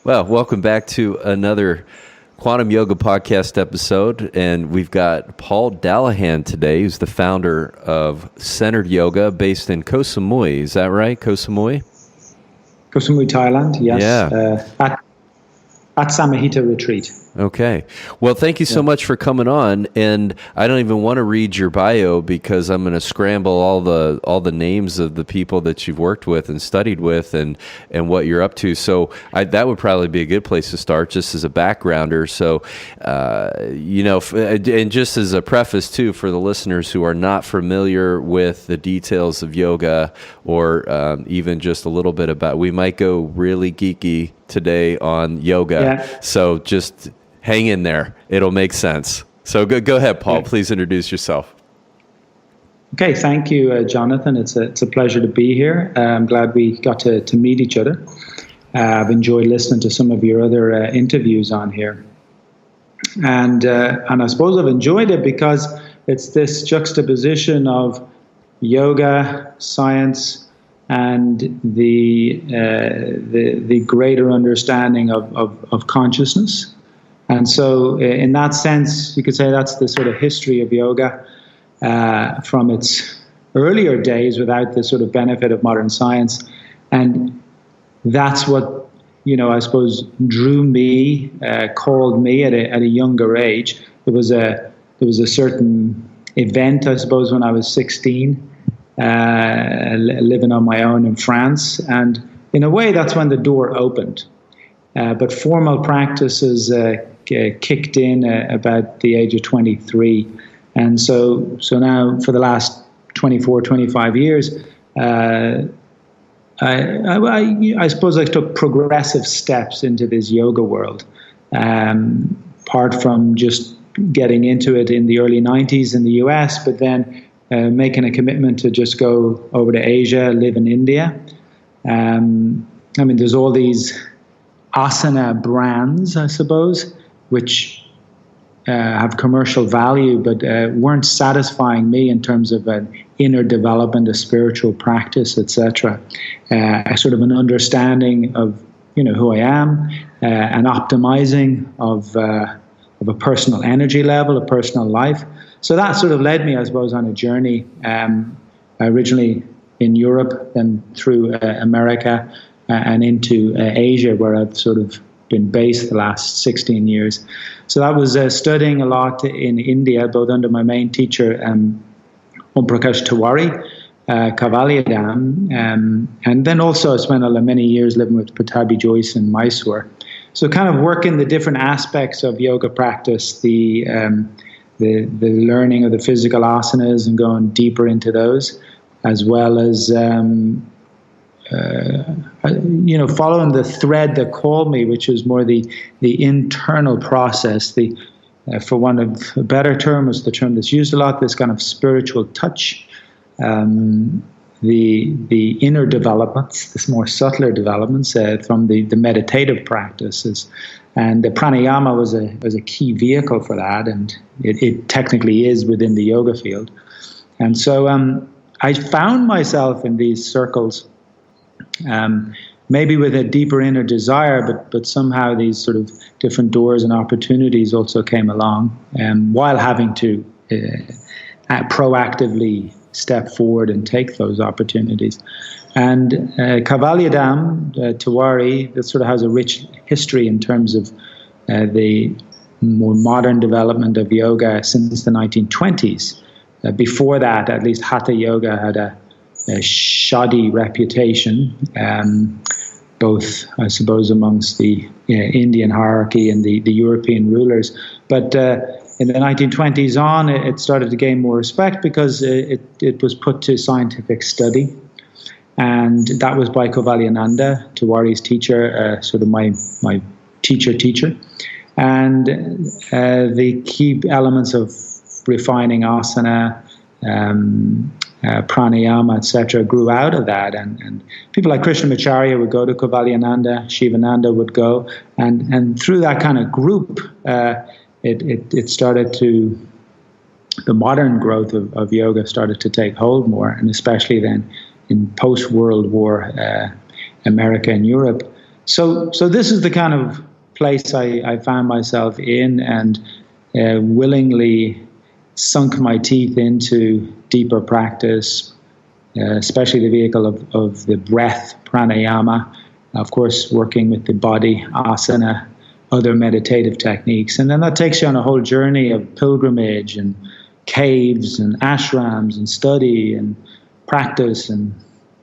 Well, welcome back to another Quantum Yoga podcast episode. And we've got Paul Dallaghan today, who's the founder of Centered Yoga based in Koh Samui. Is that right? Koh Samui? Koh Samui, Thailand, yes. Yeah. At Samhita retreat. Okay. Well, thank you so much for coming on. And I don't even want to read your bio because I'm going to scramble all the names of the people that you've worked with and studied with and what you're up to. So that would probably be a good place to start just as a backgrounder. So, and just as a preface too, for the listeners who are not familiar with the details of yoga or even just a little bit about, we might go really geeky today on yoga. Yeah. So just hang in there. It'll make sense. So go ahead, Paul. Please introduce yourself. Okay, thank you, Jonathan. It's a pleasure to be here. I'm glad we got to meet each other. I've enjoyed listening to some of your other interviews on here. And I suppose I've enjoyed it because it's this juxtaposition of yoga, science, and the greater understanding of consciousness. And so in that sense, you could say that's the sort of history of yoga from its earlier days without the sort of benefit of modern science. And that's what, I suppose drew me, called me at a younger age. There was a certain event, I suppose, when I was 16, living on my own in France. And in a way, that's when the door opened. But formal practices kicked in about the age of 23. And so now for the last 24, 25 years, I suppose I took progressive steps into this yoga world. Apart from just getting into it in the early 90s in the US, but then making a commitment to just go over to Asia, live in India. There's all these asana brands, I suppose, which have commercial value, but weren't satisfying me in terms of an inner development, a spiritual practice, etc. A sort of an understanding of who I am, an optimizing of a personal energy level, a personal life. So that sort of led me, I suppose, on a journey. Originally in Europe, then through America, and into Asia, where I've sort of been based the last 16 years. So that was studying a lot in India, both under my main teacher, Om Prakash Tiwari, Kaivalyadhama, and then also I spent many years living with Pattabhi Joyce in Mysore. So kind of working the different aspects of yoga practice, the learning of the physical asanas and going deeper into those, as well as following the thread that called me, which was more the internal process. For one of a better term, is the term that's used a lot, this kind of spiritual touch, the inner developments, this more subtler developments from the meditative practices. And the pranayama was a key vehicle for that, and it technically is within the yoga field. And so I found myself in these circles, maybe with a deeper inner desire, but somehow these sort of different doors and opportunities also came along, while having to proactively step forward and take those opportunities. And Kaivalyadhama Tiwari, that sort of has a rich history in terms of the more modern development of yoga since the 1920s. Before that, at least Hatha Yoga had a shoddy reputation, both, I suppose, amongst the Indian hierarchy and the European rulers. But in the 1920s on, it started to gain more respect because it was put to scientific study. And that was by Kaivalyadhama, Tiwari's teacher, sort of my teacher. And the key elements of refining asana, pranayama, etc., grew out of that. And people like Krishnamacharya would go to Kaivalyadhama, Shivananda would go. And through that kind of group, it started to, the modern growth of yoga started to take hold more, and especially then in post-World War America and Europe. So this is the kind of place I found myself in, and willingly sunk my teeth into deeper practice, especially the vehicle of the breath, pranayama, of course, working with the body, asana, other meditative techniques. And then that takes you on a whole journey of pilgrimage and caves and ashrams and study and practice and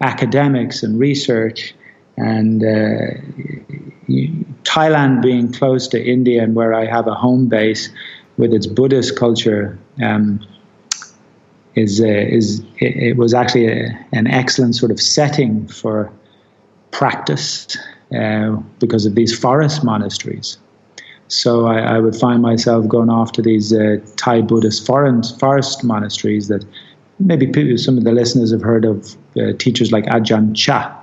academics and research. And Thailand being close to India and where I have a home base with its Buddhist culture, it was actually an excellent sort of setting for practice because of these forest monasteries. So I would find myself going off to these Thai Buddhist forest monasteries that maybe some of the listeners have heard of, teachers like Ajahn Chah,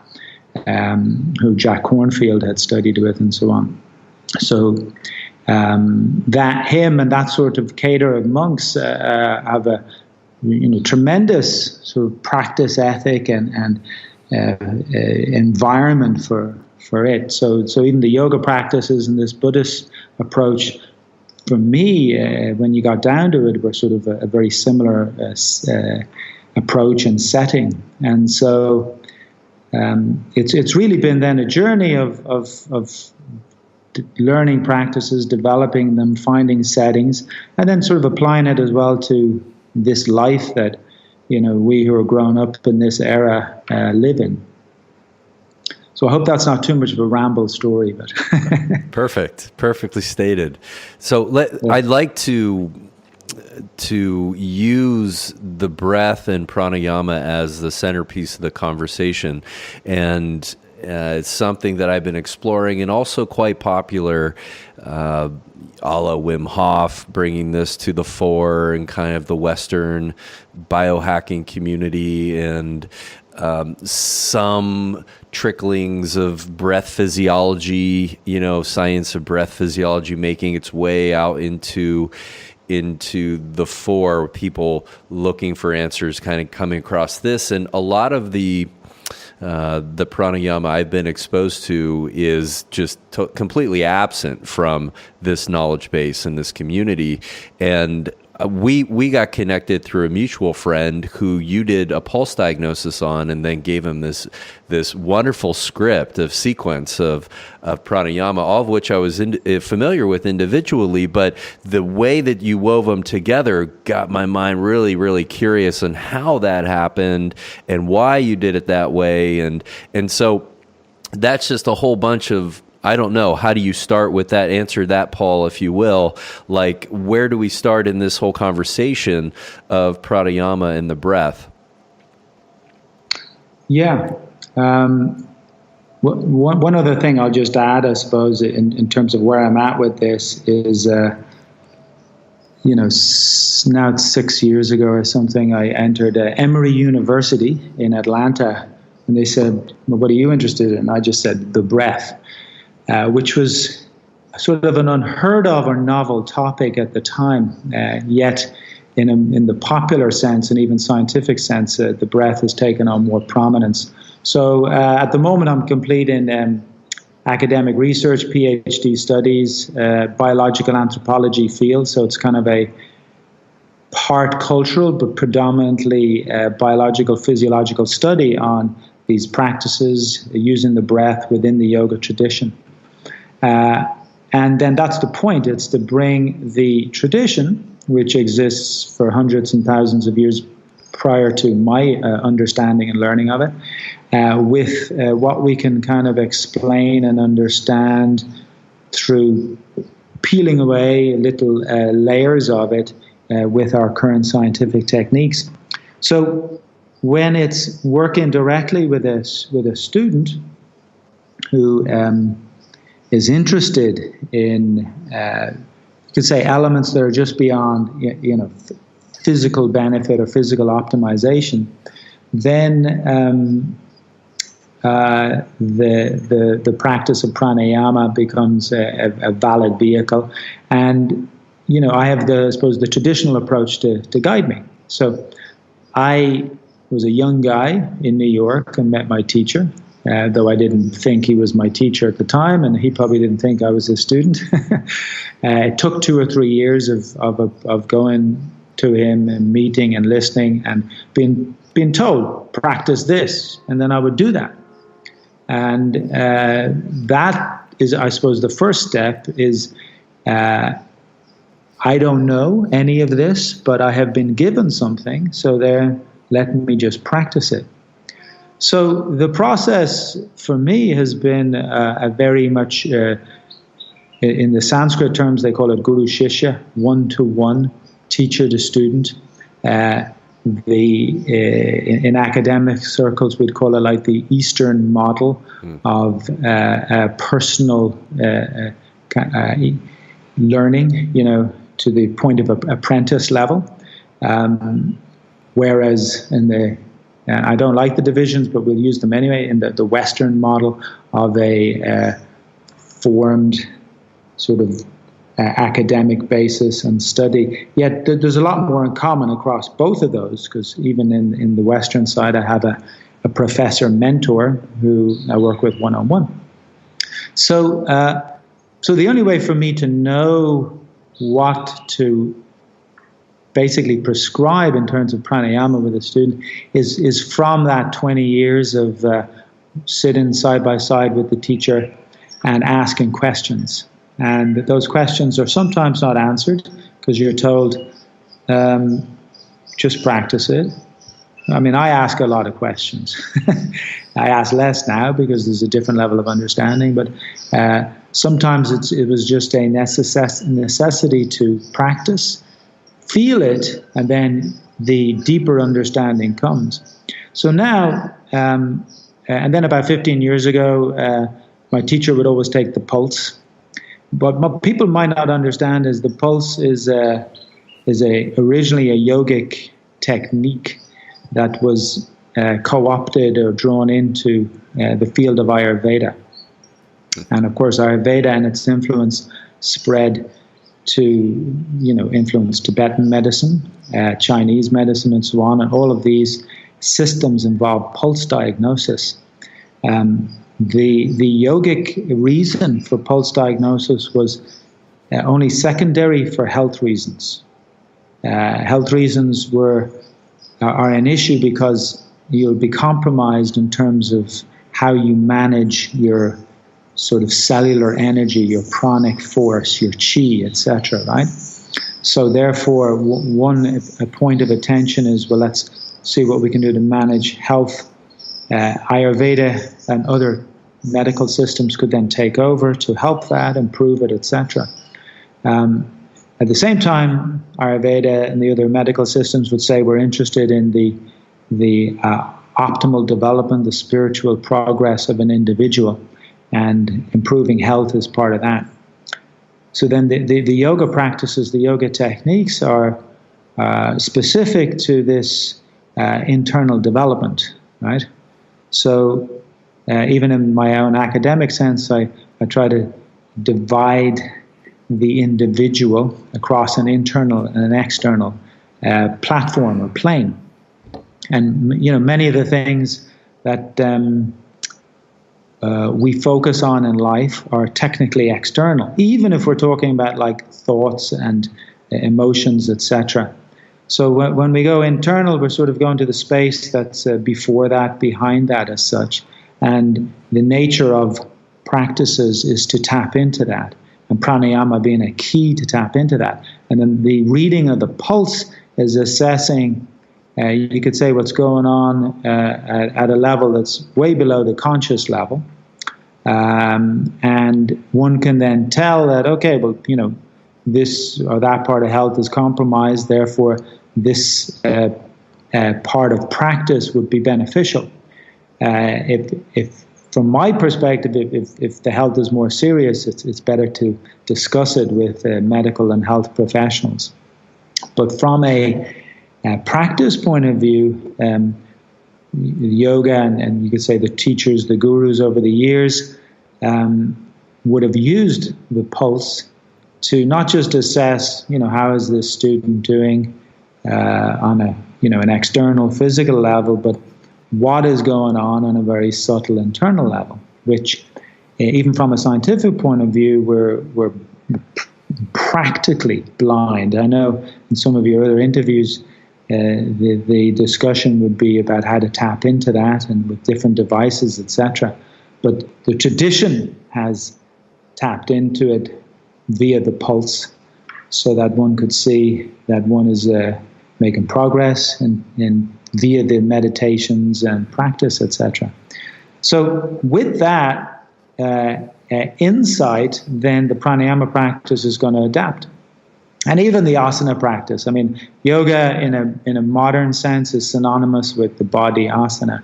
who Jack Kornfield had studied with, and so on. So that him and that sort of cadre of monks have a tremendous sort of practice ethic and environment for it. So even the yoga practices and this Buddhist approach, for me, when you got down to it, were sort of a very similar approach and setting. And so it's really been then a journey of learning practices, developing them, finding settings, and then sort of applying it as well to this life that we who are grown up in this era live in. So I hope that's not too much of a ramble story, but perfectly stated. So I'd like to use the breath and pranayama as the centerpiece of the conversation, and it's something that I've been exploring and also quite popular, a la Wim Hof, bringing this to the fore in kind of the Western biohacking community, and some tricklings of breath physiology, science of breath physiology making its way out into the fore, people looking for answers kind of coming across this. And a lot of the pranayama I've been exposed to is just completely absent from this knowledge base and this community. And we got connected through a mutual friend who you did a pulse diagnosis on, and then gave him this wonderful script of sequence of pranayama, all of which I was familiar with individually, but the way that you wove them together got my mind really, really curious on how that happened and why you did it that way. And so that's just a whole bunch of, I don't know, how do you start with that? Answer that, Paul, if you will. Like, where do we start in this whole conversation of pranayama and the breath? Yeah. One other thing I'll just add, I suppose, in terms of where I'm at with this is, now it's 6 years ago or something, I entered Emory University in Atlanta, and they said, well, what are you interested in? I just said, the breath. Which was sort of an unheard of or novel topic at the time, yet in the popular sense and even scientific sense, the breath has taken on more prominence. So at the moment I'm completing academic research, PhD studies, biological anthropology field, so it's kind of a part cultural but predominantly biological physiological study on these practices using the breath within the yoga tradition. And then that's the point. It's to bring the tradition, which exists for hundreds and thousands of years prior to my understanding and learning of it, with what we can kind of explain and understand through peeling away little layers of it with our current scientific techniques. So when it's working directly with a student who is interested in, you could say, elements that are just beyond, physical benefit or physical optimization, then the practice of pranayama becomes a valid vehicle. And I have the traditional approach to guide me. So I was a young guy in New York and met my teacher, though I didn't think he was my teacher at the time, and he probably didn't think I was his student. It took 2 or 3 years of going to him and meeting and listening and being told, practice this, and then I would do that. And that is, I suppose, the first step is, I don't know any of this, but I have been given something, so there, let me just practice it. So the process for me has been a very much, in the Sanskrit terms, they call it Guru Shishya, one-to-one, teacher to student. In academic circles, we'd call it like the Eastern model of personal learning, to the point of apprentice level. Whereas in the, I don't like the divisions, but we'll use them anyway, in the Western model of a formed sort of academic basis and study. Yet there's a lot more in common across both of those, because even in the Western side, I have a professor mentor who I work with one-on-one. So the only way for me to know what to basically prescribe in terms of pranayama with a student is from that 20 years of sitting side by side with the teacher and asking questions. And those questions are sometimes not answered because you're told, just practice it. I mean, I ask a lot of questions. I ask less now because there's a different level of understanding, but sometimes it was just a necessity to practice, feel it, and then the deeper understanding comes. So now, and then about 15 years ago, my teacher would always take the pulse. But what people might not understand is the pulse is originally a yogic technique that was co-opted or drawn into the field of Ayurveda. And of course, Ayurveda and its influence spread to, influence Tibetan medicine, Chinese medicine, and so on. And all of these systems involve pulse diagnosis. The yogic reason for pulse diagnosis was only secondary for health reasons. Health reasons are an issue because you'll be compromised in terms of how you manage your sort of cellular energy, your pranic force, your chi, etc., right? So therefore, a point of attention is, well, let's see what we can do to manage health. Ayurveda and other medical systems could then take over to help that, improve it, etc. At the same time, Ayurveda and the other medical systems would say we're interested in the optimal development, the spiritual progress of an individual, and improving health is part of that. So then the yoga practices, the yoga techniques are specific to this internal development, right? So even in my own academic sense, I try to divide the individual across an internal and an external platform or plane. And, many of the things that we focus on in life are technically external, even if we're talking about like thoughts and emotions, etc. So when we go internal, we're sort of going to the space that's before that, behind that as such. And the nature of practices is to tap into that, and pranayama being a key to tap into that. And then the reading of the pulse is assessing, you could say, what's going on at a level that's way below the conscious level. And one can then tell that, okay, well, this or that part of health is compromised, therefore this part of practice would be beneficial. If from my perspective, if the health is more serious, it's better to discuss it with medical and health professionals. But from a practice point of view, yoga and you could say the teachers, the gurus over the years would have used the pulse to not just assess, how is this student doing on an external physical level, but what is going on a very subtle internal level, which even from a scientific point of view, we're practically blind. I know in some of your other interviews, the discussion would be about how to tap into that and with different devices, etc. But the tradition has tapped into it via the pulse, so that one could see that one is making progress and via the meditations and practice, etc. So with that insight, then the pranayama practice is going to adapt. And even the asana practice. I mean, yoga in a modern sense is synonymous with the body asana.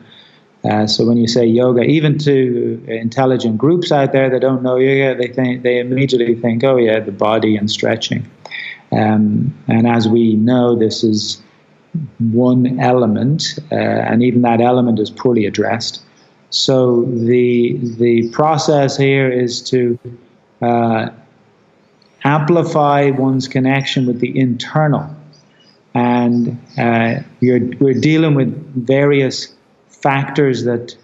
So when you say yoga, even to intelligent groups out there that don't know yoga, they immediately think, oh yeah, the body and stretching. And as we know, this is one element, and even that element is poorly addressed. So the process here is to amplify one's connection with the internal, and we're dealing with various factors that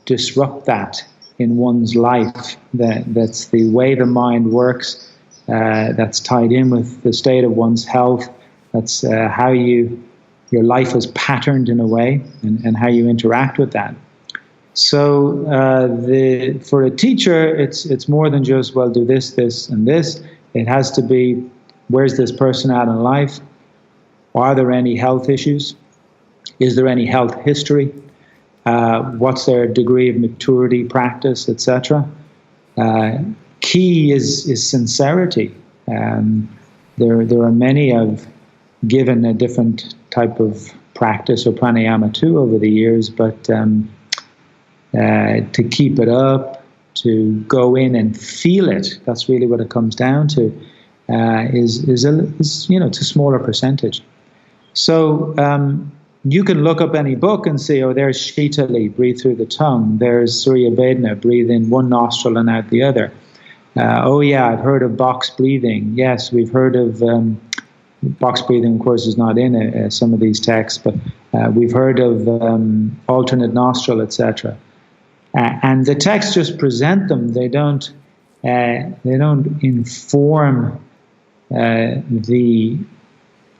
disrupt that in one's life. That's the way the mind works. That's tied in with the state of one's health. That's how your life is patterned in a way, and how you interact with that. So for a teacher, it's more than just, well, do this, this, and this. It has to be, where's this person at in life? Are there any health issues? Is there any health history? What's their degree of maturity, practice, etc.? Key is sincerity. There are many I've given a different type of practice or pranayama to over the years, but to keep it up, to go in and feel it, that's really what it comes down to, is it's a smaller percentage. So you can look up any book and see, oh, there's Shitali, breathe through the tongue. There's Surya Vedana, breathe in one nostril and out the other. Oh yeah, I've heard of box breathing. Yes, we've heard of box breathing, of course, is not in some of these texts, but we've heard of alternate nostril, etc. And the texts just present them. They don't inform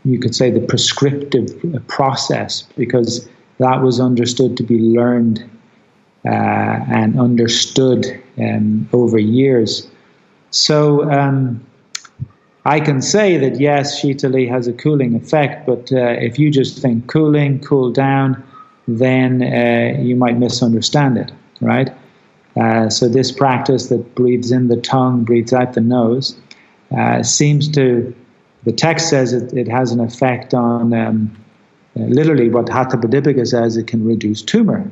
you could say the prescriptive process, because that was understood to be learned and understood over years. So I can say that yes, Shitali has a cooling effect, but if you just think cooling, cool down, then you might misunderstand it, right? So this practice that breathes in the tongue, breathes out the nose, seems to, the text says it has an effect on, literally what Hatha Pradipika says, it can reduce tumor,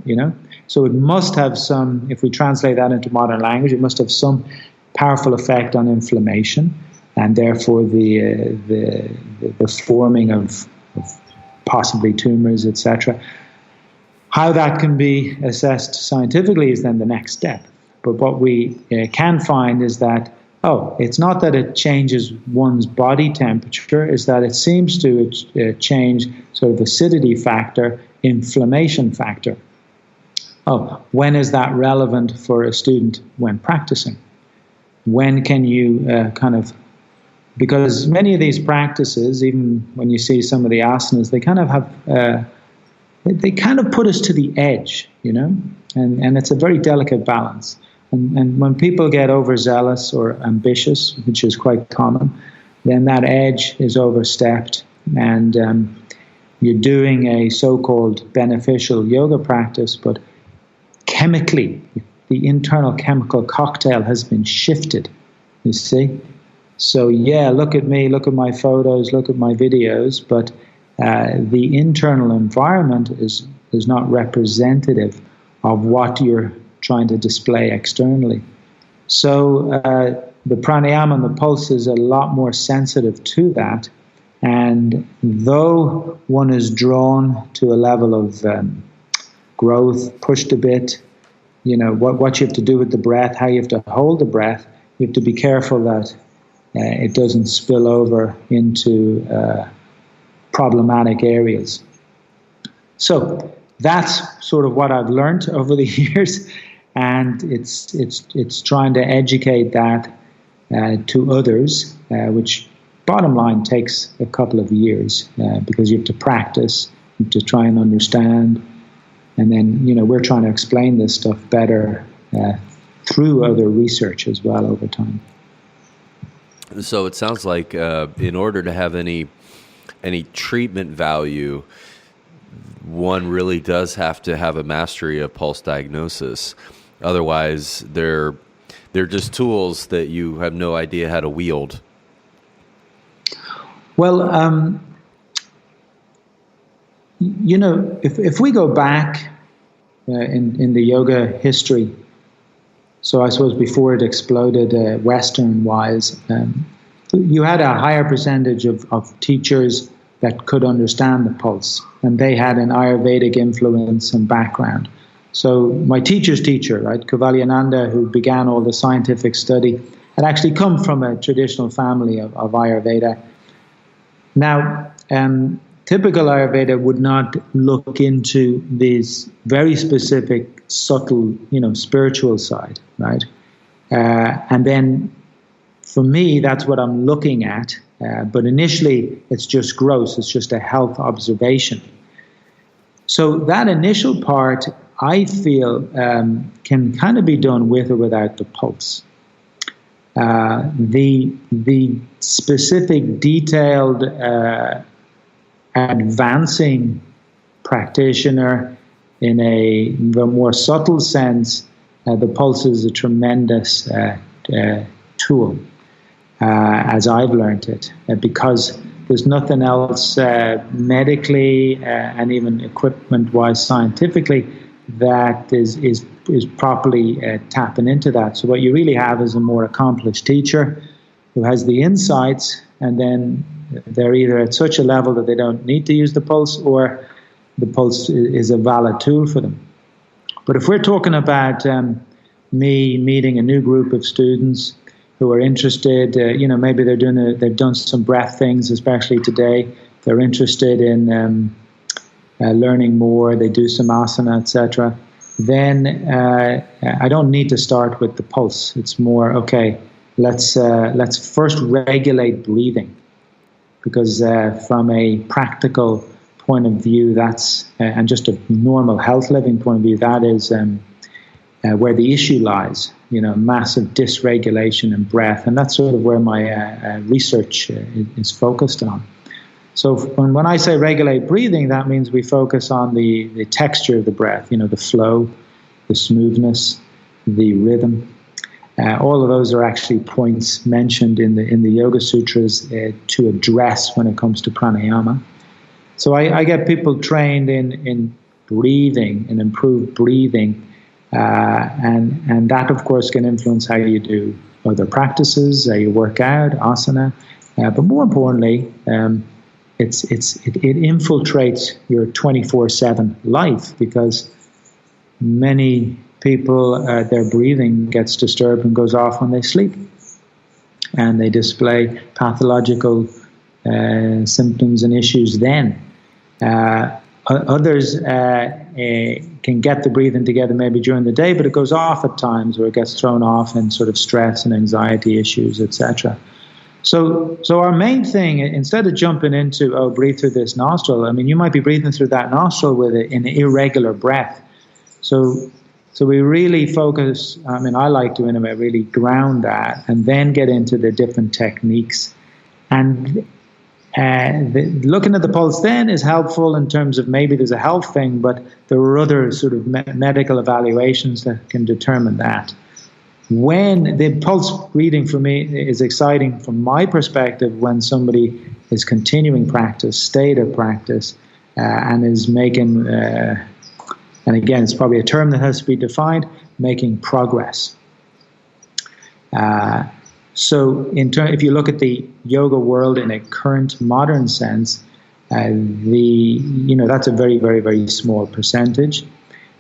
So it must have some, if we translate that into modern language, it must have some powerful effect on inflammation, and therefore the forming of possibly tumors, etc. How that can be assessed scientifically is then the next step. But what we can find is that, it's not that it changes one's body temperature, is that it seems to change sort of acidity factor, inflammation factor. When is that relevant for a student when practicing? When can you because many of these practices, even when you see some of the asanas, they kind of have, they kind of put us to the edge, and it's a very delicate balance. And when people get overzealous or ambitious, which is quite common, then that edge is overstepped, and you're doing a so-called beneficial yoga practice, but chemically, the internal chemical cocktail has been shifted, you see? So yeah, look at me, look at my photos, look at my videos, but the internal environment is not representative of what you're trying to display externally. So the pranayama and the pulse is a lot more sensitive to that. And though one is drawn to a level of growth, pushed a bit, what you have to do with the breath, how you have to hold the breath, you have to be careful that it doesn't spill over into problematic areas. So that's sort of what I've learned over the years, and it's trying to educate that to others, which bottom line takes a couple of years because you have to practice, you have to try and understand, and then we're trying to explain this stuff better through other research as well over time. So it sounds like in order to have any treatment value, one really does have to have a mastery of pulse diagnosis. Otherwise, they're just tools that you have no idea how to wield. Well, if we go back in the yoga history, so I suppose before it exploded Western-wise, you had a higher percentage of teachers that could understand the pulse, and they had an Ayurvedic influence and background. So my teacher's teacher, right, Kaivalyadhama, who began all the scientific study, had actually come from a traditional family of Ayurveda. Now, typical Ayurveda would not look into this very specific, subtle, spiritual side, right? And then, for me, that's what I'm looking at. But initially, it's just gross. It's just a health observation. So that initial part, I feel, can kind of be done with or without the pulse. The specific, detailed, advancing practitioner in a more subtle sense, the pulse is a tremendous tool, as I've learned it, because there's nothing else medically and even equipment-wise, scientifically, that is properly tapping into that. So what you really have is a more accomplished teacher who has the insights, and then they're either at such a level that they don't need to use the pulse, or the pulse is a valid tool for them. But if we're talking about me meeting a new group of students who are interested, maybe they've done some breath things, especially today. They're interested in learning more. They do some asana, etc. Then I don't need to start with the pulse. It's more, okay, let's first regulate breathing, because from a practical point of view, that's and just a normal health living point of view, that is where the issue lies. Massive dysregulation in breath, and that's sort of where my research is focused on. So when I say regulate breathing, that means we focus on the texture of the breath, the flow, the smoothness, the rhythm. All of those are actually points mentioned in the Yoga Sutras to address when it comes to pranayama. So I get people trained in breathing and improved breathing, and that of course can influence how you do other practices, how you work out, asana, but more importantly, it infiltrates your 24/7 life, because many people, their breathing gets disturbed and goes off when they sleep, and they display pathological symptoms and issues then. Others can get the breathing together maybe during the day, but it goes off at times, or it gets thrown off in sort of stress and anxiety issues, etc. So our main thing, instead of jumping into, breathe through this nostril, you might be breathing through that nostril with an irregular breath. So we really focus, I like to, in a way, really ground that, and then get into the different techniques. And looking at the pulse then is helpful in terms of maybe there's a health thing, but there are other sort of medical evaluations that can determine that. When the pulse reading for me is exciting from my perspective, when somebody is continuing practice, state of practice, and is making, and again, it's probably a term that has to be defined, making progress. So if you look at the yoga world in a current modern sense, that's a very, very, very small percentage.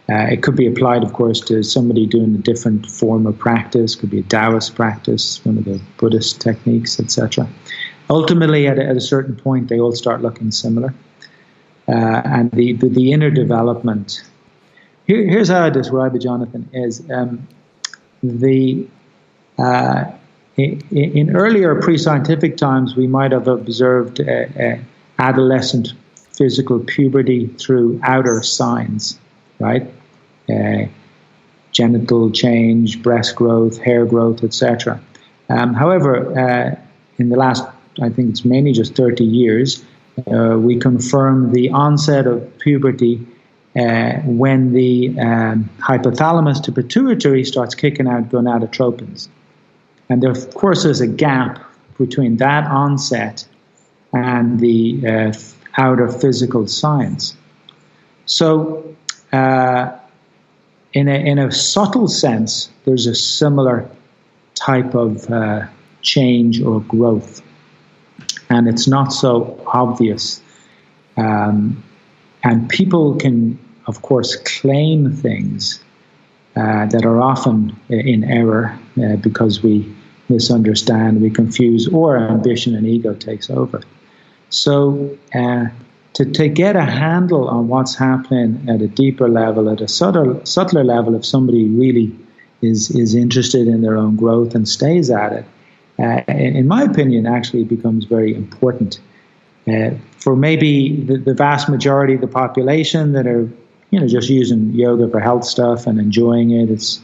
It could be applied, of course, to somebody doing a different form of practice. Could be a Taoist practice, one of the Buddhist techniques, etc. Ultimately, at a certain point, they all start looking similar. and the inner development. Here's how I describe it, Jonathan, is in earlier pre-scientific times, we might have observed adolescent physical puberty through outer signs, right? Genital change, breast growth, hair growth, etc. However, in the last, I think it's mainly just 30 years, we confirm the onset of puberty when the hypothalamus to pituitary starts kicking out gonadotropins. And there, of course, there's a gap between that onset and the outer physical signs. So, in a subtle sense, there's a similar type of change or growth, and it's not so obvious. And people can, of course, claim things that are often in error because we misunderstand, we confuse, or ambition and ego takes over. So to get a handle on what's happening at a deeper level, at a subtler level, if somebody really is interested in their own growth and stays at it, in my opinion, actually becomes very important. For maybe the vast majority of the population that are, just using yoga for health stuff and enjoying it, it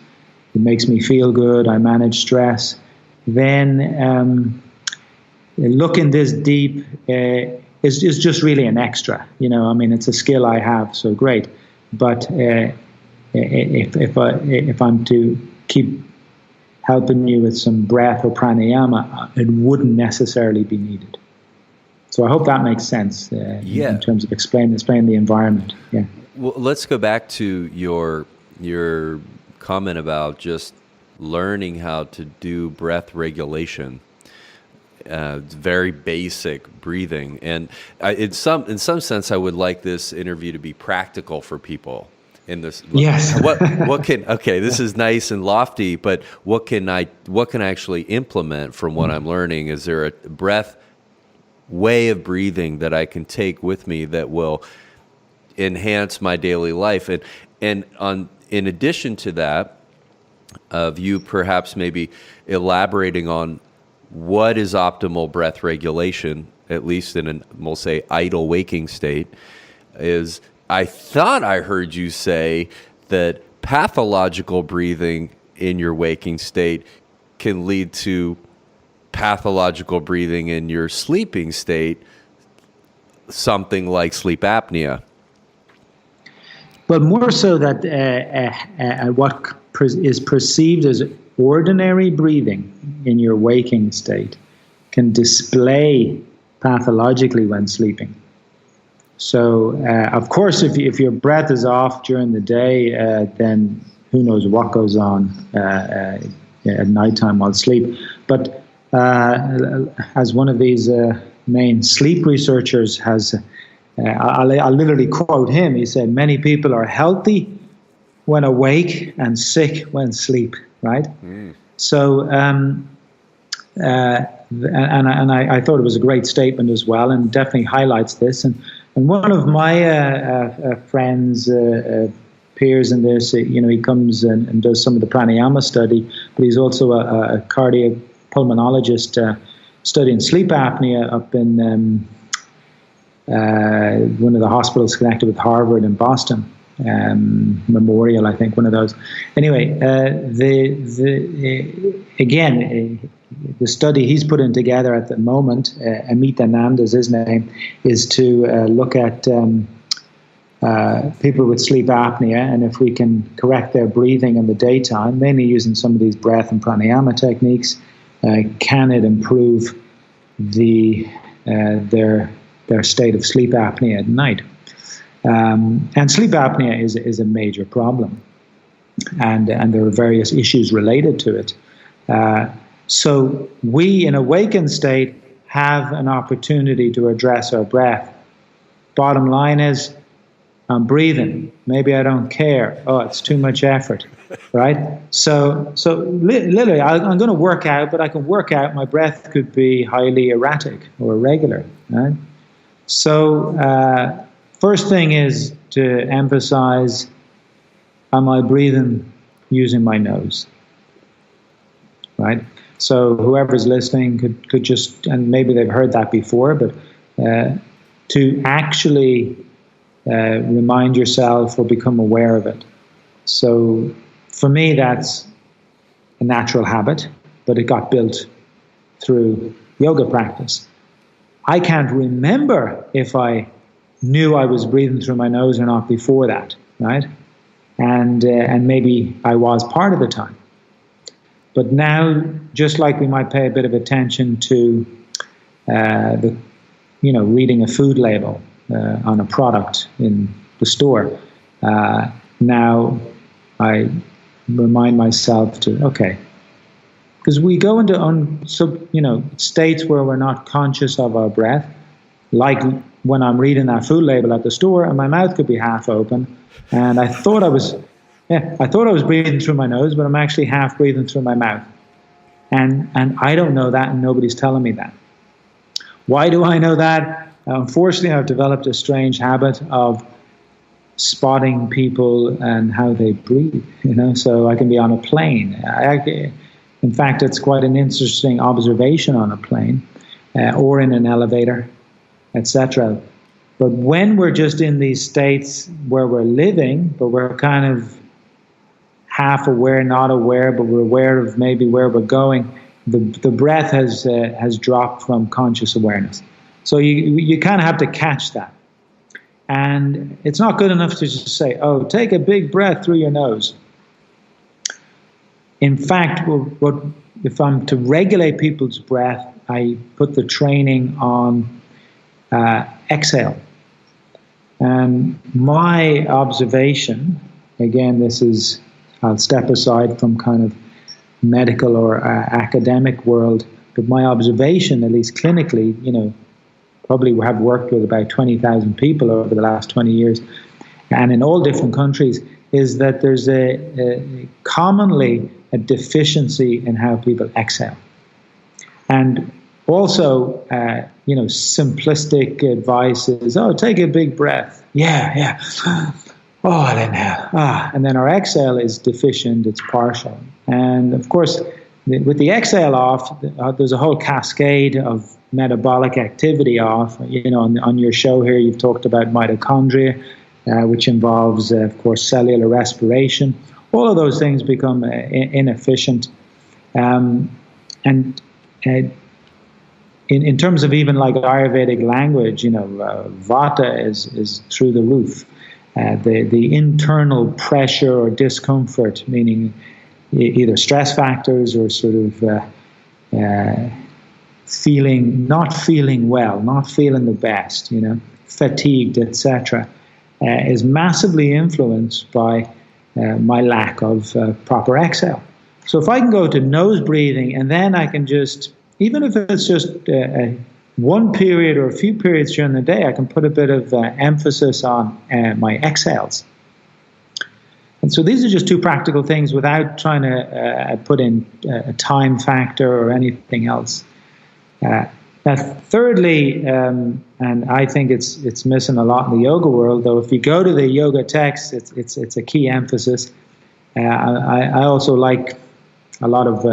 makes me feel good, I manage stress, then looking this deep is just really an extra. It's a skill I have, so great. But if I'm to keep helping you with some breath or pranayama, it wouldn't necessarily be needed. So I hope that makes sense in terms of explaining the environment. Yeah. Well, let's go back to your comment about just learning how to do breath regulation. Very basic breathing, and in some sense, I would like this interview to be practical for people. In this, yes. What can this is nice and lofty, but what can I actually implement from what I'm learning? Is there a breath way of breathing that I can take with me that will enhance my daily life? And in addition to that, of you perhaps maybe elaborating on what is optimal breath regulation, at least in an, we'll say, idle waking state, is I thought I heard you say that pathological breathing in your waking state can lead to pathological breathing in your sleeping state, something like sleep apnea. But more so that what is perceived as ordinary breathing in your waking state can display pathologically when sleeping. So, of course, if your breath is off during the day, then who knows what goes on at nighttime while asleep. But as one of these main sleep researchers has, I'll literally quote him, he said, "Many people are healthy when awake and sick when asleep," right? Mm. So, I thought it was a great statement as well, and definitely highlights this. And one of my friends, peers in this, he comes and does some of the pranayama study, but he's also a cardiopulmonologist studying sleep apnea up in one of the hospitals connected with Harvard in Boston. Memorial, I think, one of those. Anyway, the study he's putting together at the moment, Amit Anand is his name, is to look at people with sleep apnea, and if we can correct their breathing in the daytime, mainly using some of these breath and pranayama techniques, can it improve their state of sleep apnea at night? And sleep apnea is a major problem, and there are various issues related to it. So we, in a awakened state, have an opportunity to address our breath. Bottom line is, I'm breathing. Maybe I don't care. Oh, it's too much effort, right? So literally, I'm going to work out, but I can work out. My breath could be highly erratic or irregular, right? So first thing is to emphasize, am I breathing using my nose? Right? So whoever's listening could just, and maybe they've heard that before, but to actually remind yourself or become aware of it. So for me, that's a natural habit, but it got built through yoga practice. I can't remember if I knew I was breathing through my nose or not before that, right? And maybe I was part of the time. But now, just like we might pay a bit of attention to reading a food label on a product in the store, now I remind myself to, okay, because we go into states where we're not conscious of our breath, like when I'm reading that food label at the store and my mouth could be half open, and I thought I was breathing through my nose, but I'm actually half breathing through my mouth. And I don't know that, and nobody's telling me that. Why do I know that? Unfortunately, I've developed a strange habit of spotting people and how they breathe, so I can be on a plane. In fact, it's quite an interesting observation on a plane or in an elevator, etc. But when we're just in these states where we're living, but we're kind of half aware, not aware, but we're aware of maybe where we're going, the breath has dropped from conscious awareness. So you kind of have to catch that. And it's not good enough to just say, oh, take a big breath through your nose. In fact, if I'm to regulate people's breath, I put the training on exhale. And my observation, again, I'll step aside from kind of medical or academic world, but my observation, at least clinically, probably have worked with about 20,000 people over the last 20 years, and in all different countries, is that there's commonly a deficiency in how people exhale. And also, simplistic advice is, oh, take a big breath. Yeah. Oh, I'll inhale. And then our exhale is deficient, it's partial. And of course, with the exhale off, there's a whole cascade of metabolic activity off. On your show here, you've talked about mitochondria, which involves, of course, cellular respiration. All of those things become inefficient. In terms of even like Ayurvedic language, vata is through the roof. The internal pressure or discomfort, meaning either stress factors or sort of not feeling well, not feeling the best, fatigued, etc., is massively influenced by my lack of proper exhale. So if I can go to nose breathing, and then I can just, even if it's just one period or a few periods during the day, I can put a bit of emphasis on my exhales. And so these are just two practical things without trying to put in a time factor or anything else. Thirdly, and I think it's missing a lot in the yoga world, though if you go to the yoga text, it's a key emphasis. I also like a lot of,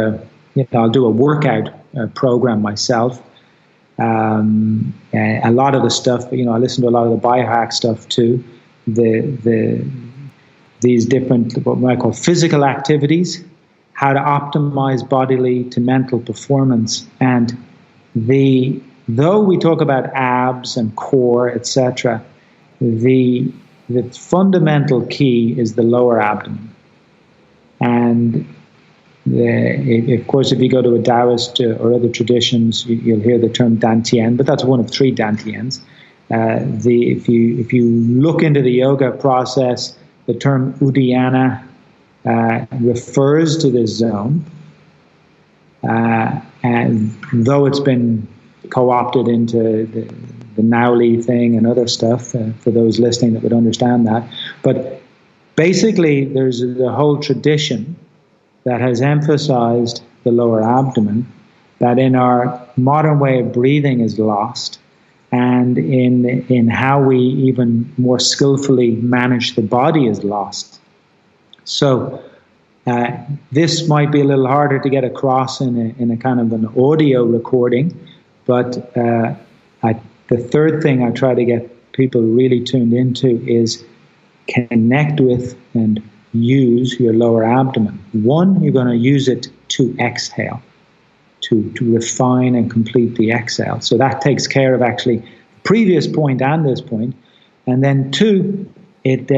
I'll do a workout program myself. A lot of the stuff, I listen to a lot of the biohack stuff too. These different, what I call physical activities, how to optimize bodily to mental performance. And though we talk about abs and core, etc., the fundamental key is the lower abdomen. And of course, if you go to a Taoist or other traditions, you'll hear the term Dantian, but that's one of three Dantians. If you look into the yoga process, the term Uddiyana refers to this zone, and though it's been co-opted into the Nauli thing and other stuff, for those listening that would understand that, but basically there's a whole tradition that has emphasized the lower abdomen, that in our modern way of breathing is lost. and in how we even more skillfully manage the body is lost. So this might be a little harder to get across in a kind of an audio recording, but the third thing I try to get people really tuned into is connect with and use your lower abdomen. One, you're going to use it to exhale, to refine and complete the exhale. So that takes care of actually the previous point and this point. And then two, it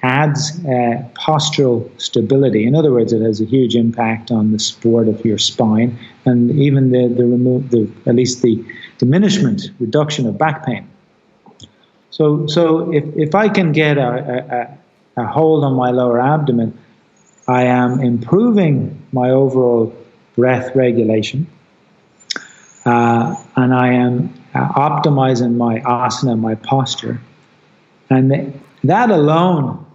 adds postural stability. In other words, it has a huge impact on the support of your spine and even at least the reduction of back pain. So if I can get a hold on my lower abdomen, I am improving my overall breath regulation, and I am optimizing my asana, my posture, and that alone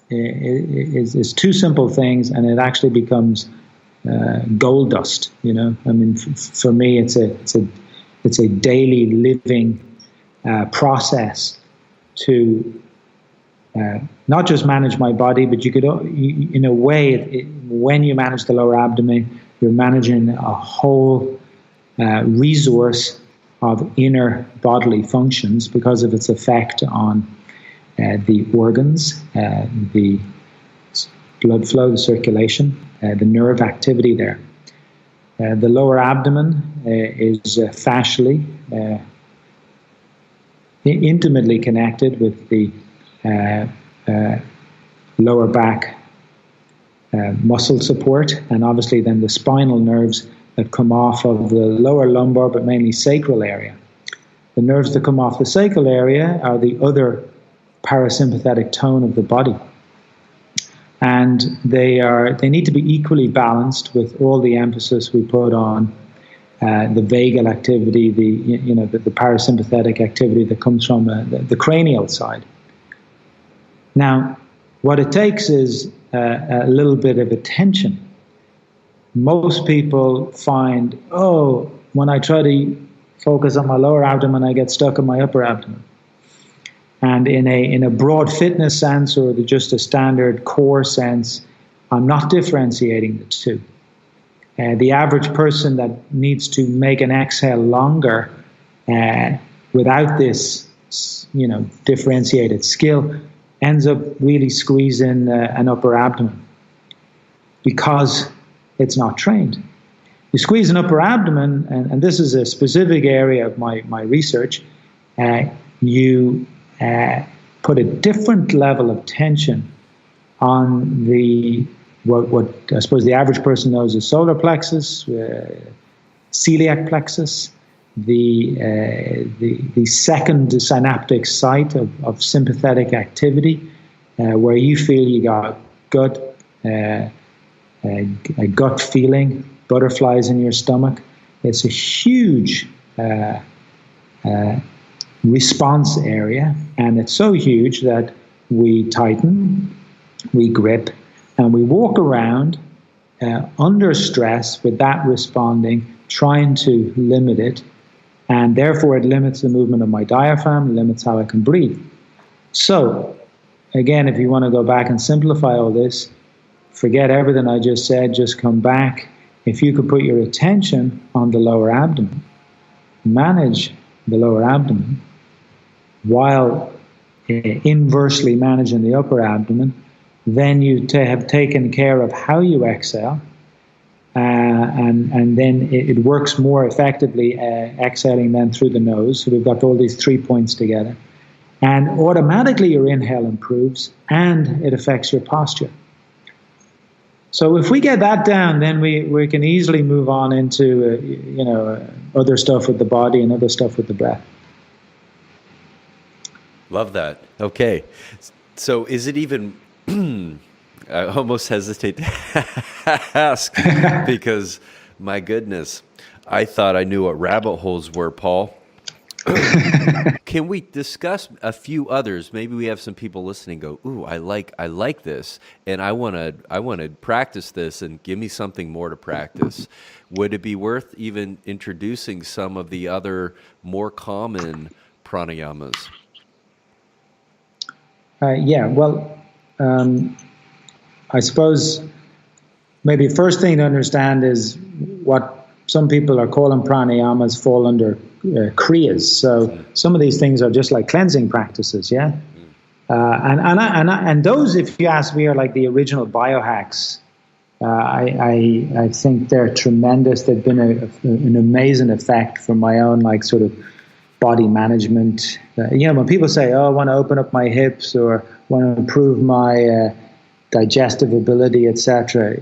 is two simple things, and it actually becomes gold dust. I mean, for me, it's a daily living process to not just manage my body, but you could, in a way, when you manage the lower abdomen, you're managing a whole resource of inner bodily functions because of its effect on the organs, the blood flow, the circulation, the nerve activity there. The lower abdomen is fascially intimately connected with the lower back muscle support, and obviously then the spinal nerves that come off of the lower lumbar, but mainly sacral area. The nerves that come off the sacral area are the other parasympathetic tone of the body, and they need to be equally balanced with all the emphasis we put on the vagal activity, the parasympathetic activity that comes from the cranial side. Now, what it takes is a little bit of attention. Most people find, when I try to focus on my lower abdomen, I get stuck in my upper abdomen. And in a broad fitness sense, or just a standard core sense, I'm not differentiating the two. The average person that needs to make an exhale longer without this, differentiated skill ends up really squeezing an upper abdomen because it's not trained. You squeeze an upper abdomen, and this is a specific area of my research, you put a different level of tension on what I suppose the average person knows as solar plexus, celiac plexus, the second synaptic site of sympathetic activity, where you feel you got a gut feeling, butterflies in your stomach. It's a huge response area, and it's so huge that we tighten, we grip, and we walk around under stress with that responding, trying to limit it, and therefore it limits the movement of my diaphragm, limits how I can breathe. So, again, if you want to go back and simplify all this, forget everything I just said, just come back. If you could put your attention on the lower abdomen, manage the lower abdomen, while inversely managing the upper abdomen, then you have taken care of how you exhale, and then it works more effectively exhaling then through the nose. So we've got all these 3 points together. And automatically your inhale improves, and it affects your posture. So if we get that down, then we can easily move on into other stuff with the body and other stuff with the breath. Love that. Okay. So is it even, I almost hesitate to ask because, my goodness, I thought I knew what rabbit holes were, Paul. Can we discuss a few others? Maybe we have some people listening go, "Ooh, I like this, and I want to practice this, and give me something more to practice." Would it be worth even introducing some of the other more common pranayamas? Yeah, well, I suppose maybe first thing to understand is what some people are calling pranayamas fall under kriyas. So some of these things are just like cleansing practices, yeah. And those, if you ask me, are like the original biohacks. I think they're tremendous. They've been an amazing effect for my own like sort of body management. When people say, "Oh, I want to open up my hips," or "want to improve my digestive ability," etc.,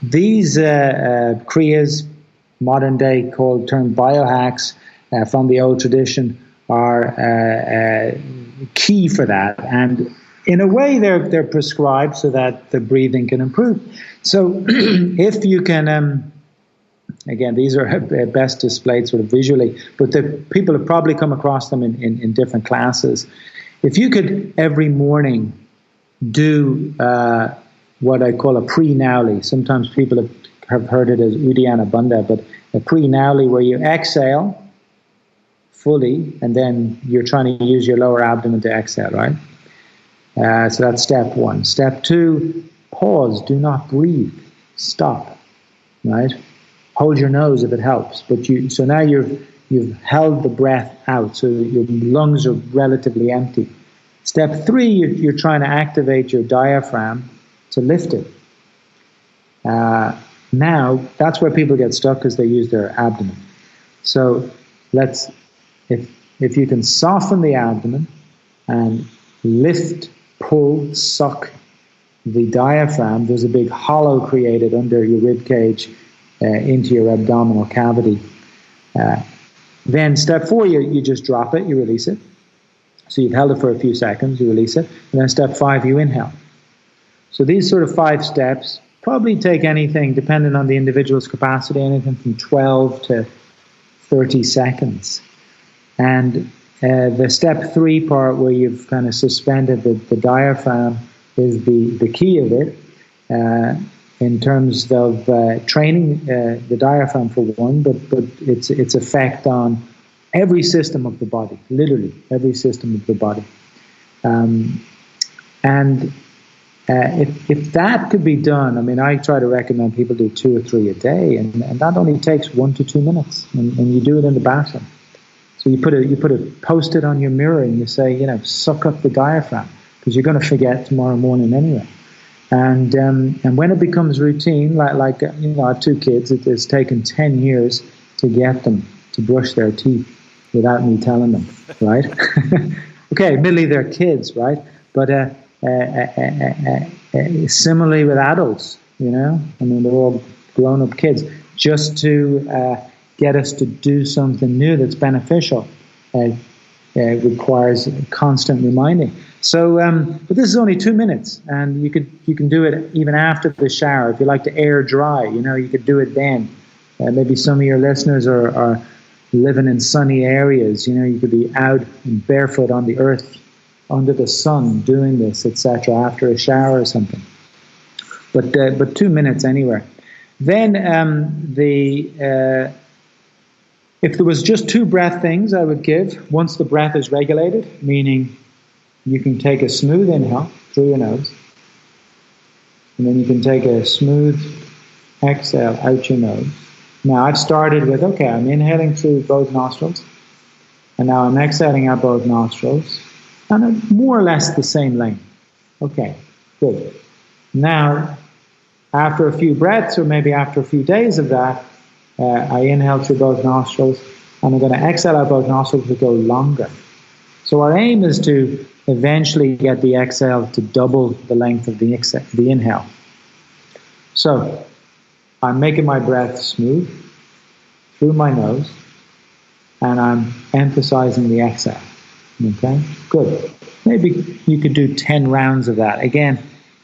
these kriyas, modern day called term biohacks from the old tradition, are key for that. And in a way, they're prescribed so that the breathing can improve. So if you can, again, these are best displayed sort of visually, but the people have probably come across them in different classes. If you could every morning do what I call a pre-nauli. Sometimes people have heard it as Uddiyana Bandha, but a pre-nauli where you exhale fully, and then you're trying to use your lower abdomen to exhale, right? So that's step one. Step two, pause, do not breathe, stop, right? Hold your nose if it helps, but so now you've held the breath out, so your lungs are relatively empty. Step three, you're trying to activate your diaphragm to lift it. Now, that's where people get stuck because they use their abdomen. So if you can soften the abdomen and lift, pull, suck the diaphragm, there's a big hollow created under your rib cage into your abdominal cavity. Then step four, you just drop it, you release it. So you've held it for a few seconds, you release it. And then step five, you inhale. So these sort of 5 steps probably take anything, depending on the individual's capacity, anything from 12 to 30 seconds. And the step 3 part, where you've kind of suspended the diaphragm, is the key of it in terms of training the diaphragm for one, but its effect on every system of the body, literally every system of the body. If that could be done, I mean, I try to recommend people do 2 or 3 a day, and that only takes 1 to 2 minutes, and you do it in the bathroom. So you put a Post-it on your mirror, and you say, suck up the diaphragm, because you're going to forget tomorrow morning anyway. And when it becomes routine, like I have 2 kids, it's taken 10 years to get them to brush their teeth without me telling them, right? Okay, admittedly they're kids, right? But similarly with adults, I mean, they're all grown-up kids. Just to get us to do something new that's beneficial requires constant reminding. So, but this is only 2 minutes, and you can do it even after the shower. If you like to air dry, you could do it then. Maybe some of your listeners are living in sunny areas. You could be out barefoot on the earth, under the sun, doing this, etc., after a shower or something. But 2 minutes anywhere. Then if there was just 2 breath things I would give, once the breath is regulated, meaning you can take a smooth inhale through your nose, and then you can take a smooth exhale out your nose. Now I've started with, okay, I'm inhaling through both nostrils, and now I'm exhaling out both nostrils, and more or less the same length. Okay, good. Now, after a few breaths, or maybe after a few days of that, I inhale through both nostrils, and I'm going to exhale out both nostrils to go longer. So our aim is to eventually get the exhale to double the length of the inhale. So I'm making my breath smooth through my nose, and I'm emphasizing the exhale. Okay, good. Maybe you could do 10 rounds of that. Again,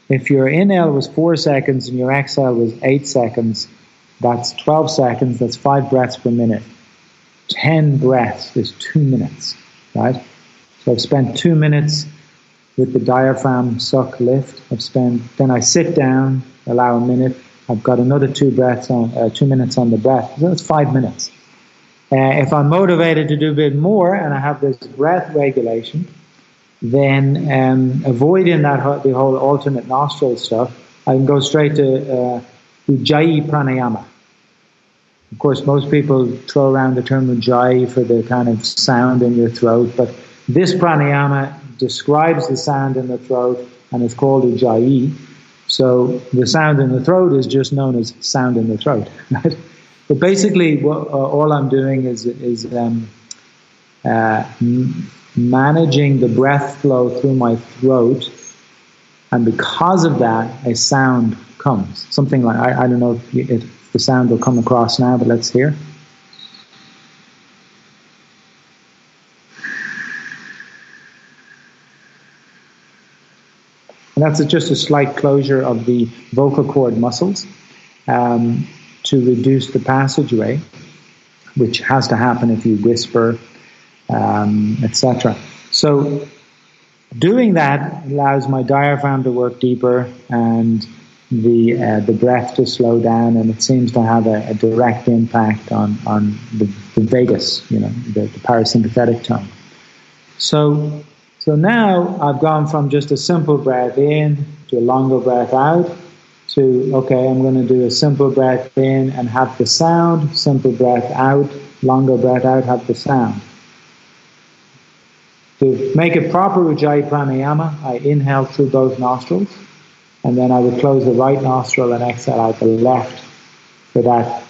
if your inhale was 4 seconds and your exhale was 8 seconds, that's 12 seconds, that's 5 breaths per minute. 10 breaths is 2 minutes, right? So I've spent 2 minutes with the diaphragm, suck, lift. Then I sit down, allow a minute. I've got another 2 minutes on the breath. So that's 5 minutes. If I'm motivated to do a bit more and I have this breath regulation, then avoiding the whole alternate nostril stuff, I can go straight to Ujjayi Pranayama. Of course, most people throw around the term Ujjayi for the kind of sound in your throat, but this pranayama describes the sound in the throat and it's called Ujjayi. So the sound in the throat is just known as sound in the throat. Right? But basically, all I'm doing is managing the breath flow through my throat, and because of that, a sound comes. Something like, I don't know if the sound will come across now, but let's hear. And that's just a slight closure of the vocal cord muscles to reduce the passageway, which has to happen if you whisper, etc. So doing that allows my diaphragm to work deeper and the breath to slow down, and it seems to have a direct impact on the vagus, the parasympathetic tone. So now I've gone from just a simple breath in to a longer breath out to, okay, I'm going to do a simple breath in and have the sound, simple breath out, longer breath out, have the sound. To make a proper Ujjayi Pranayama, I inhale through both nostrils, and then I would close the right nostril and exhale out the left for that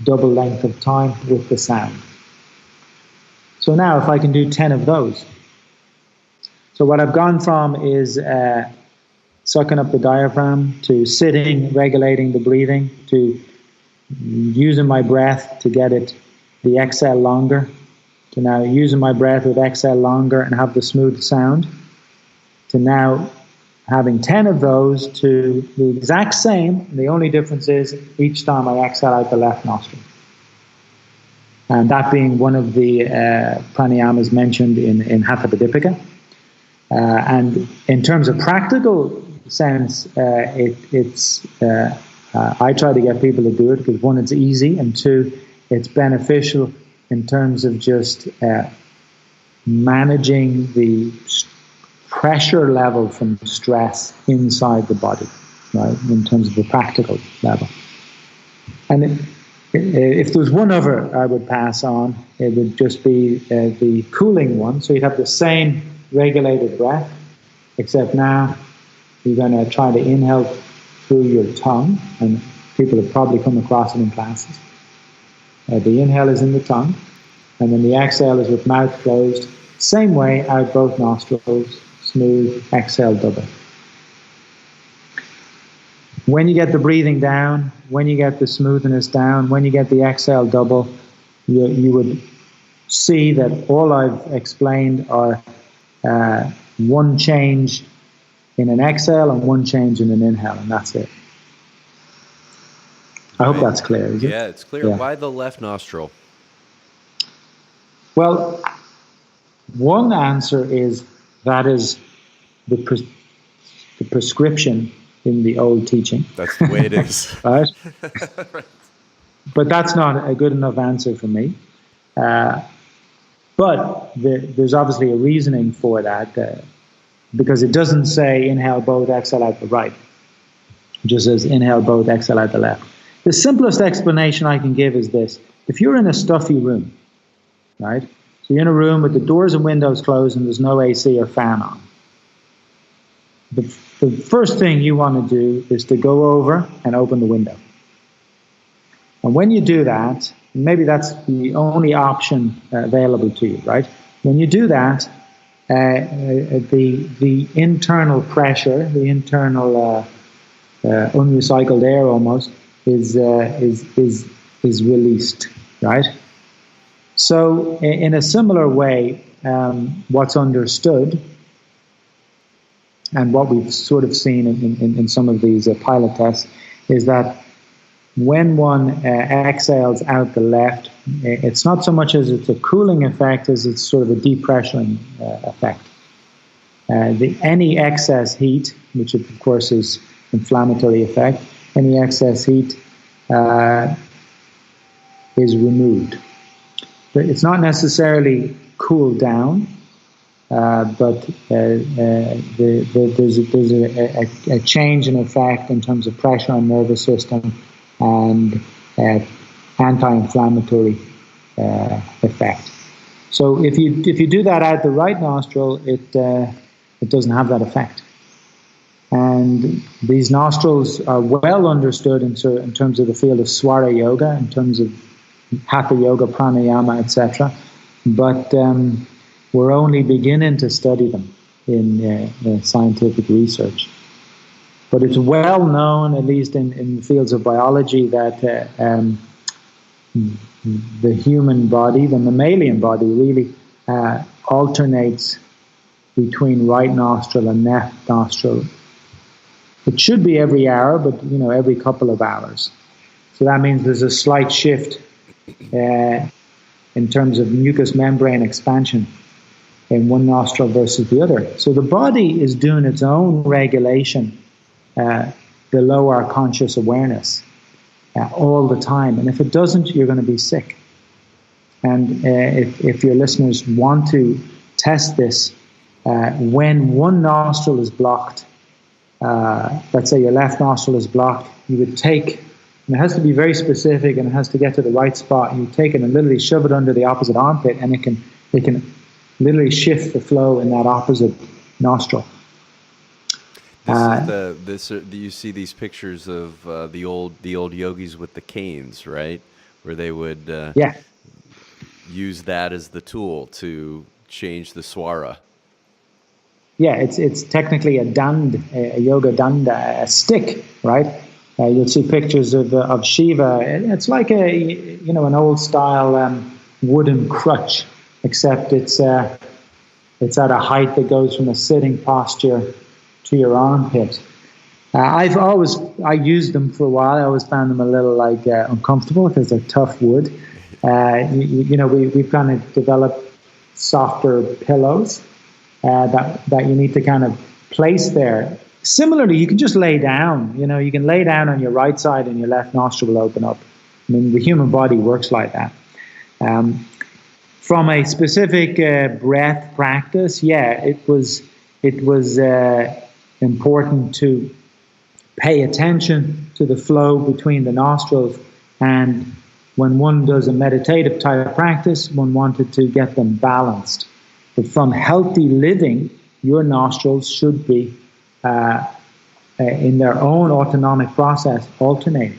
double length of time with the sound. So now if I can do 10 of those. So what I've gone from is sucking up the diaphragm, to sitting, regulating the breathing, to using my breath to get the exhale longer, to now using my breath with exhale longer and have the smooth sound, to now having 10 of those, to the exact same. The only difference is each time I exhale out the left nostril. And that being one of the pranayamas mentioned in Hatha Padipika. And in terms of practical sense, I try to get people to do it because, one, it's easy, and two, it's beneficial in terms of just managing the pressure level from stress inside the body, right, in terms of the practical level. And if there was one other I would pass on, it would just be the cooling one. So you'd have the same regulated breath, except now you're going to try to inhale through your tongue, and people have probably come across it in classes. The inhale is in the tongue, and then the exhale is with mouth closed. Same way, out both nostrils, smooth, exhale double. When you get the breathing down, when you get the smoothness down, when you get the exhale double, you would see that all I've explained are one change in an exhale and one change in an inhale, and that's it. I hope that's clear. Is it? Yeah, it's clear. Yeah. Why the left nostril? Well, one answer is that is the prescription in the old teaching. That's the way it is. Right? Right. But that's not a good enough answer for me. But there's obviously a reasoning for that, because it doesn't say inhale both, exhale out the right. It just says inhale both, exhale out the left. The simplest explanation I can give is this. If you're in a stuffy room, right? So you're in a room with the doors and windows closed and there's no AC or fan on. The first thing you want to do is to go over and open the window. And when you do that, maybe that's the only option available to you, right? When you do that, the internal pressure, the internal unrecycled air almost, is released, right? So in a similar way, what's understood and what we've sort of seen in some of these pilot tests is that when one exhales out the left, it's not so much as it's a cooling effect as it's sort of a depressuring effect. Any excess heat, which of course is inflammatory effect, any excess heat is removed. But it's not necessarily cooled down, but there's a change in effect in terms of pressure on nervous system and anti-inflammatory effect. So if you do that out the right nostril, it doesn't have that effect. And these nostrils are well understood in terms of the field of Swara Yoga, in terms of Hatha Yoga, Pranayama, etc. But we're only beginning to study them in scientific research. But it's well known, at least in the fields of biology, that the human body, the mammalian body, really alternates between right nostril and left nostril. It should be every hour, but every couple of hours. So that means there's a slight shift in terms of mucous membrane expansion in one nostril versus the other. So the body is doing its own regulation below our conscious awareness all the time. And if it doesn't, you're going to be sick. And if your listeners want to test this, when one nostril is blocked, let's say your left nostril is blocked, you would take, and it has to be very specific and it has to get to the right spot, and you take it and literally shove it under the opposite armpit, and it can literally shift the flow in that opposite nostril. You see these pictures of the old yogis with the canes, right? Where they would use that as the tool to change the swara. Yeah, it's technically a yoga danda, a stick, right? You'll see pictures of Shiva. It's like an old style wooden crutch, except it's at a height that goes from a sitting posture to your armpit. I used them for a while. I always found them a little uncomfortable because they're tough wood. We've kind of developed softer pillows that you need to kind of place there. Similarly, you can just lay down. You can lay down on your right side and your left nostril will open up. I mean, the human body works like that. From a specific breath practice, it was important to pay attention to the flow between the nostrils, and when one does a meditative type of practice, one wanted to get them balanced. But from healthy living, your nostrils should be in their own autonomic process alternating.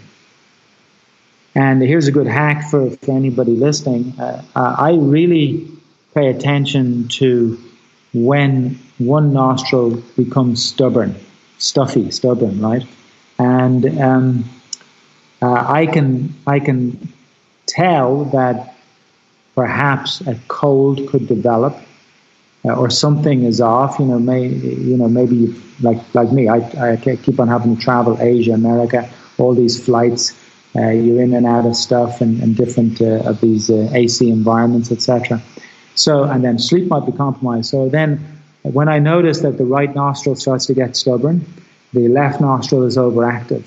And here's a good hack for anybody listening. I really pay attention to when one nostril becomes stubborn, right? And I can tell that perhaps a cold could develop, or something is off. Maybe like me, I keep on having to travel Asia, America, all these flights. You're in and out of stuff and different of these AC environments, etc. So, and then sleep might be compromised. So then, when I notice that the right nostril starts to get stubborn, the left nostril is overactive.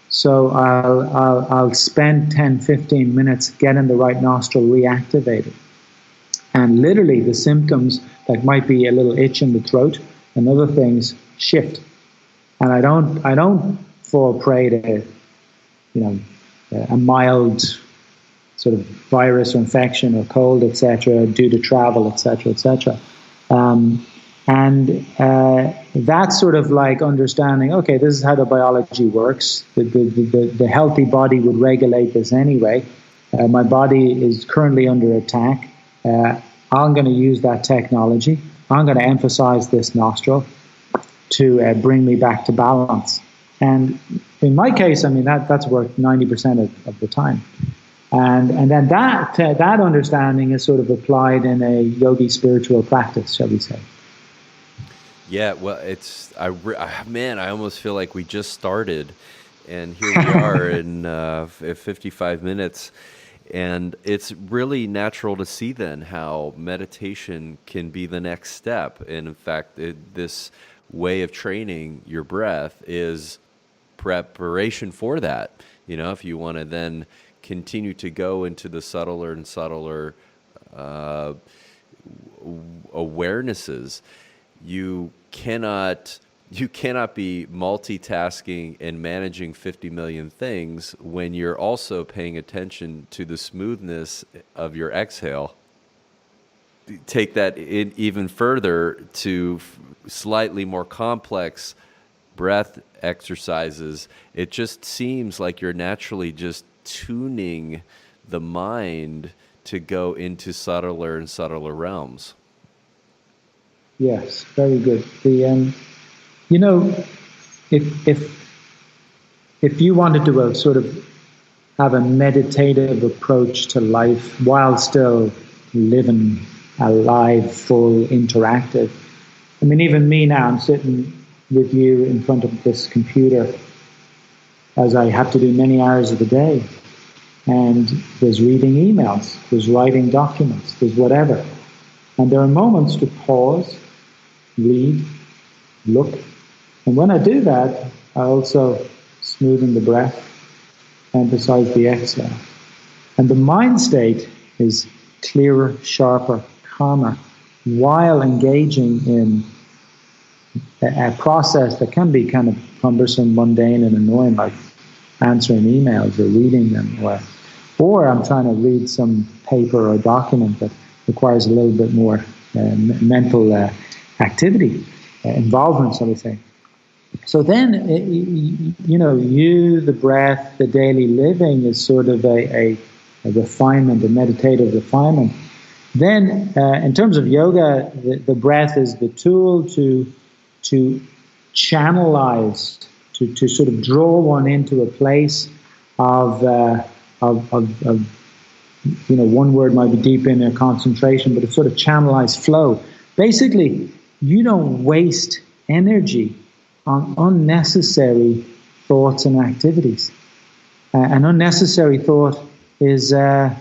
So I'll spend 10, 15 minutes getting the right nostril reactivated. And literally the symptoms that might be a little itch in the throat and other things shift. And I don't fall prey to, a mild sort of virus or infection or cold, etc., due to travel, etc., etc. And that's sort of like understanding, okay, this is how the biology works. The healthy body would regulate this anyway. My body is currently under attack. I'm going to use that technology. I'm going to emphasize this nostril to bring me back to balance. And in my case, I mean, that's worked 90% of the time. And then that understanding is sort of applied in a yogi spiritual practice, shall we say. Yeah, well, I almost feel like we just started, and here we are in 55 minutes. And it's really natural to see then how meditation can be the next step. And in fact, this way of training your breath is preparation for that. If you want to then continue to go into the subtler and subtler awarenesses, you cannot be multitasking and managing 50 million things when you're also paying attention to the smoothness of your exhale. Take that in even further to slightly more complex breath exercises. It just seems like you're naturally just tuning the mind to go into subtler and subtler realms. Yes, very good. If you wanted to sort of have a meditative approach to life while still living a live, full, interactive. I mean, even me now, I'm sitting with you in front of this computer as I have to do many hours of the day. And there's reading emails, there's writing documents, there's whatever. And there are moments to pause, read, look. And when I do that, I also smoothen the breath, emphasize the exhale. And the mind state is clearer, sharper, calmer, while engaging in a process that can be kind of cumbersome, mundane, and annoying, like answering emails or reading them, or I'm trying to read some paper or document that requires a little bit more mental activity, involvement, so to say. So then, the breath, the daily living is sort of a refinement, a meditative refinement. Then, in terms of yoga, the breath is the tool to channelize, to sort of draw one into a place of one word might be deep inner concentration, but it's sort of channelized flow. Basically, you don't waste energy on unnecessary thoughts and activities. An unnecessary thought is a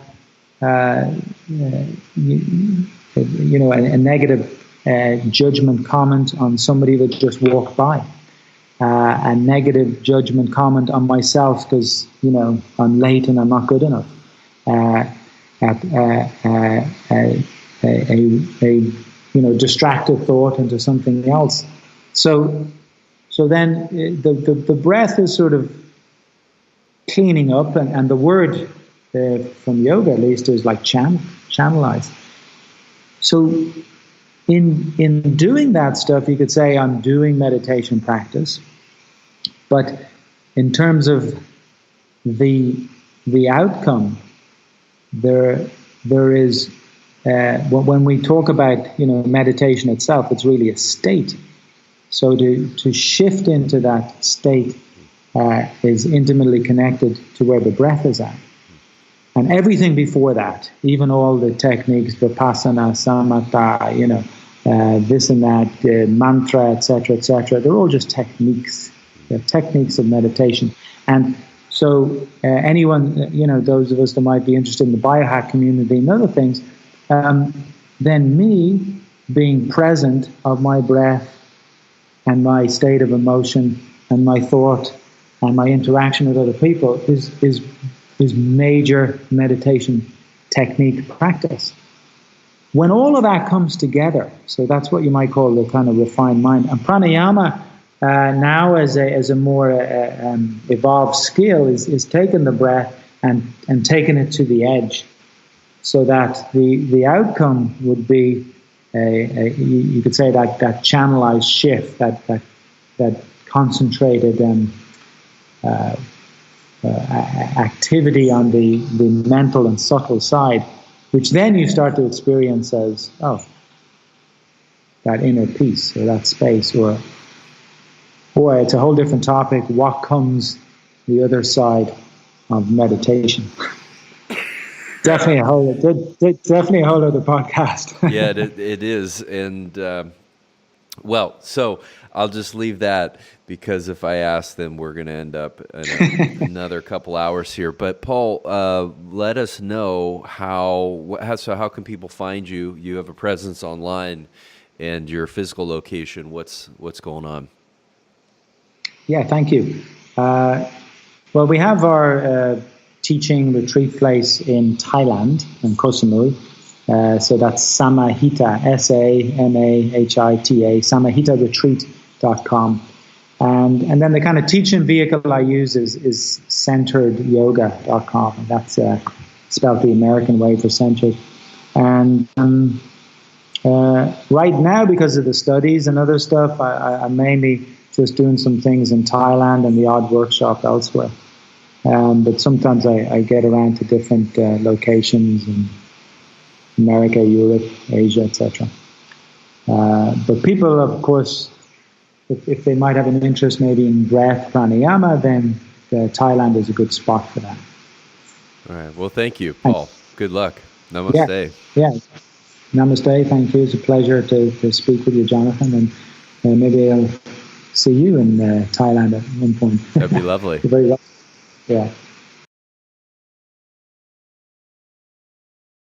negative judgment comment on somebody that just walked by. A negative judgment comment on myself because, I'm late and I'm not good enough. Distracted thought into something else. So then the breath is sort of cleaning up, and the word from yoga at least is like channelize. So in doing that stuff, you could say I'm doing meditation practice, but in terms of the outcome, there is when we talk about meditation itself, it's really a state. So to shift into that state is intimately connected to where the breath is at. And everything before that, even all the techniques, Vipassana, Samatha, this and that, mantra, etc., they're all just techniques. They're techniques of meditation. And so anyone, those of us that might be interested in the biohack community and other things, then me being present of my breath and my state of emotion and my thought and my interaction with other people is major meditation technique practice. When all of that comes together, so that's what you might call the kind of refined mind. And pranayama now as a more evolved skill is taking the breath and taking it to the edge, so that the outcome would be you could say that channelized shift, that concentrated activity on the mental and subtle side, which then you start to experience as that inner peace or that space, or it's a whole different topic. What comes the other side of meditation? Definitely a whole other podcast. Yeah, it is, and Well, so I'll just leave that because if I ask them, we're going to end up in another couple hours here. But Paul, let us know how can people find you? You have a presence online, and your physical location. What's going on? Yeah, thank you. Well, we have our teaching retreat place in Thailand, in Koh Samui. So that's Samahita, Samahita, samahitaretreat.com. And then the kind of teaching vehicle I use is centeredyoga.com. And that's spelled the American way for centered. And right now, because of the studies and other stuff, I'm mainly just doing some things in Thailand and the odd workshop elsewhere. But sometimes I get around to different locations in America, Europe, Asia, etc. But people, of course, if they might have an interest maybe in breath pranayama, then Thailand is a good spot for that. All right. Well, thank you, Paul. Good luck. Namaste. Yeah. Namaste. Thank you. It's a pleasure to speak with you, Jonathan. And maybe I'll see you in Thailand at one point. That'd be lovely. You're very welcome. Yeah.